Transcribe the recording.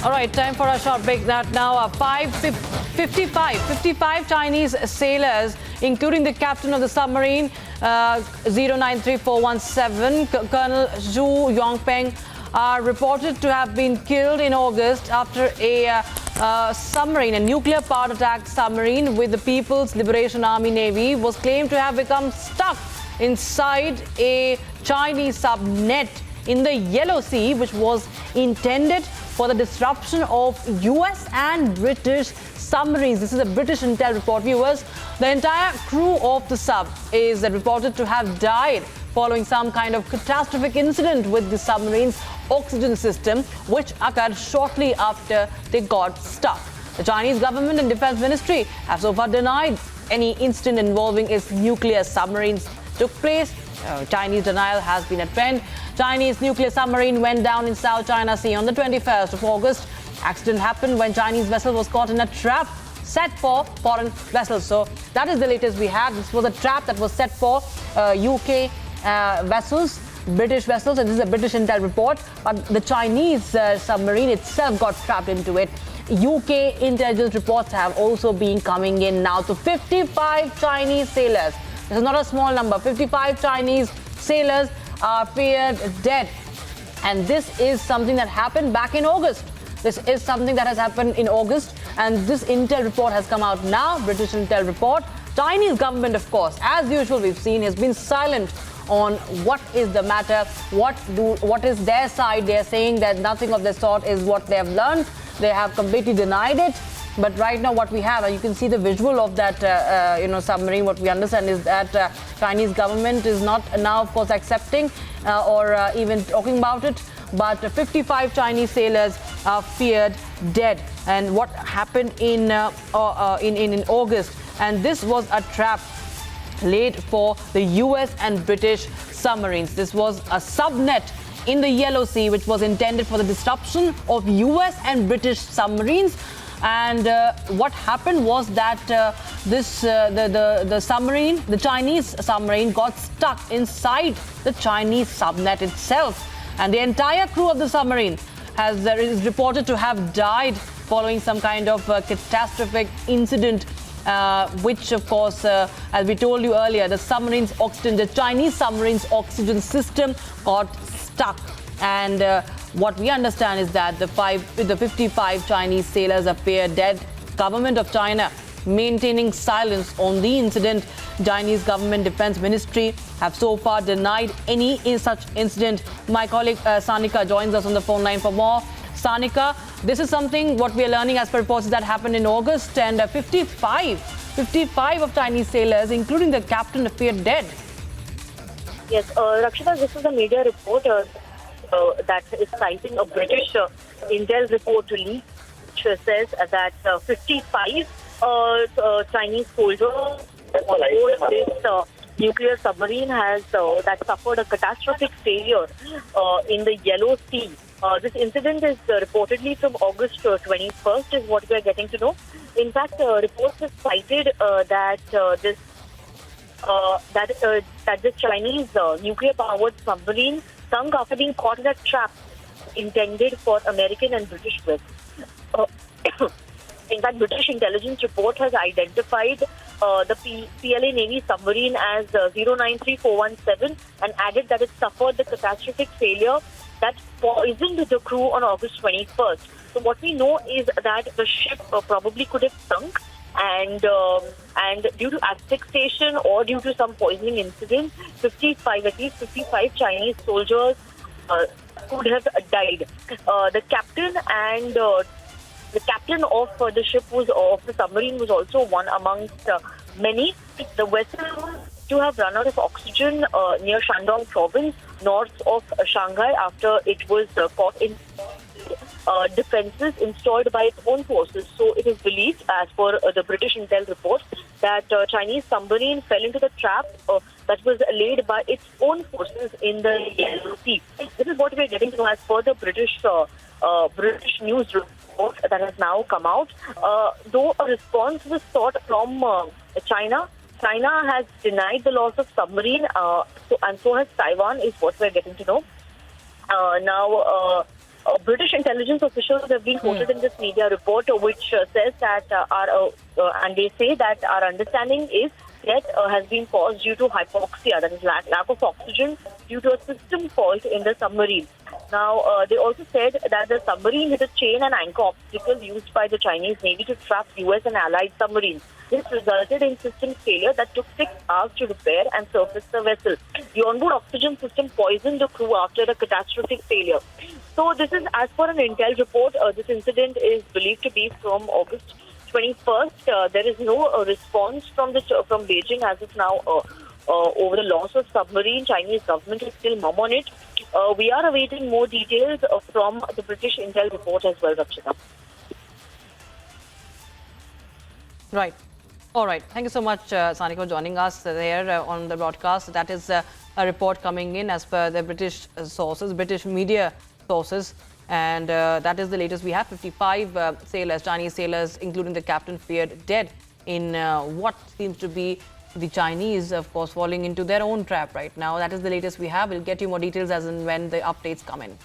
All right, time for a short break. Now 55 Chinese sailers, including the captain of the submarine 093417, Colonel Zhu Yongpeng, are reported to have been killed in August after a submarine, a nuclear-powered attack submarine with the People's Liberation Army Navy, was claimed to have become stuck inside a Chinese subnet in the Yellow Sea, which was intended for the disruption of US and British submarines. This is a British intel report, viewers. The entire crew of the sub is reported to have died following some kind of catastrophic incident with the submarine's oxygen system, which occurred shortly after they got stuck. The Chinese government and defense ministry have so far denied any incident involving its nuclear submarines took place. Chinese denial has been a trend. Chinese nuclear submarine went down in South China Sea on the 21st of August. Accident happened when Chinese vessel was caught in a trap set for foreign vessels. So that is the latest we have. This was a trap that was set for UK vessels, British vessels, and this is a British intel report. But the Chinese submarine itself got trapped into it. UK intelligence reports have also been coming in now. So 55 Chinese sailors. This is not a small number. 55 Chinese sailors are feared dead. And this is something that happened back in August. This is something that has happened in August. And this intel report has come out now, British intel report. Chinese government, of course, as usual, we've seen, has been silent on what is the matter, what is their side. They're saying that nothing of the sort is what they have learned. They have completely denied it. But right now what we have, and you can see the visual of that submarine, what we understand is that Chinese government is not now, of course, accepting or even talking about it. But 55 Chinese sailers are feared dead. And what happened in August, and this was a trap laid for the US and British submarines. This was a subnet in the Yellow Sea, which was intended for the disruption of US and British submarines. And what happened was that the submarine, the Chinese submarine, got stuck inside the Chinese subnet itself. And the entire crew of the submarine is reported to have died following some kind of catastrophic incident, which, of course, as we told you earlier, the Chinese submarine's oxygen system got stuck. And what we understand is that the 55 Chinese sailors are feared dead. Government of China maintaining silence on the incident. Chinese government defense ministry have so far denied any such incident. My colleague Sanika joins us on the phone line for more. Sanika, this is something what we are learning as per reports that happened in August, and 55 of Chinese sailors, including the captain, are feared dead. Yes, Rakshita, this is a media report that is citing a British intel report leak, which says that 55 Chinese soldiers on board this nuclear submarine that suffered a catastrophic failure in the Yellow Sea. This incident is reportedly from August 21st, is what we are getting to know. In fact, reports have cited that this Chinese nuclear-powered submarine sunk after being caught in a trap intended for American and British vessels. In fact, British intelligence report has identified the PLA Navy submarine as 093417 and added that it suffered the catastrophic failure that poisoned the crew on August 21st. So what we know is that the ship probably could have sunk, and due to asphyxiation or due to some poisoning incident, at least 55 Chinese soldiers could have died. The captain of the ship of the submarine was also one amongst many. The vessel was to have run out of oxygen near Shandong province, north of Shanghai, after it was caught in defences installed by its own forces. So it is believed, as per the British intel report, that Chinese submarine fell into the trap that was laid by its own forces in the Yellow Sea. This is what we are getting to as per the British news report that has now come out. Though a response was sought from China, China has denied the loss of submarine, and so has Taiwan, is what we're getting to know. Now, British intelligence officials have been quoted in this media report, which says that and they say that our understanding is death has been caused due to hypoxia, that is lack of oxygen due to a system fault in the submarine. Now, they also said that the submarine hit a chain and anchor obstacle used by the Chinese Navy to trap US and allied submarines. This resulted in system failure that took 6 hours to repair and surface the vessel. The onboard oxygen system poisoned the crew after a catastrophic failure. So this is as per an intel report. This incident is believed to be from August 21st. There is no response from Beijing as of now over the loss of submarine. Chinese government is still mum on it. We are awaiting more details from the British intel report as well, Rakshita. Right. All right. Thank you so much, Sani, for joining us there on the broadcast. That is a report coming in as per the British sources, British media sources. And that is the latest. We have 55 sailors, Chinese sailors, including the captain, feared dead in what seems to be the Chinese, of course, falling into their own trap right now. That is the latest we have. We'll get you more details as and when the updates come in.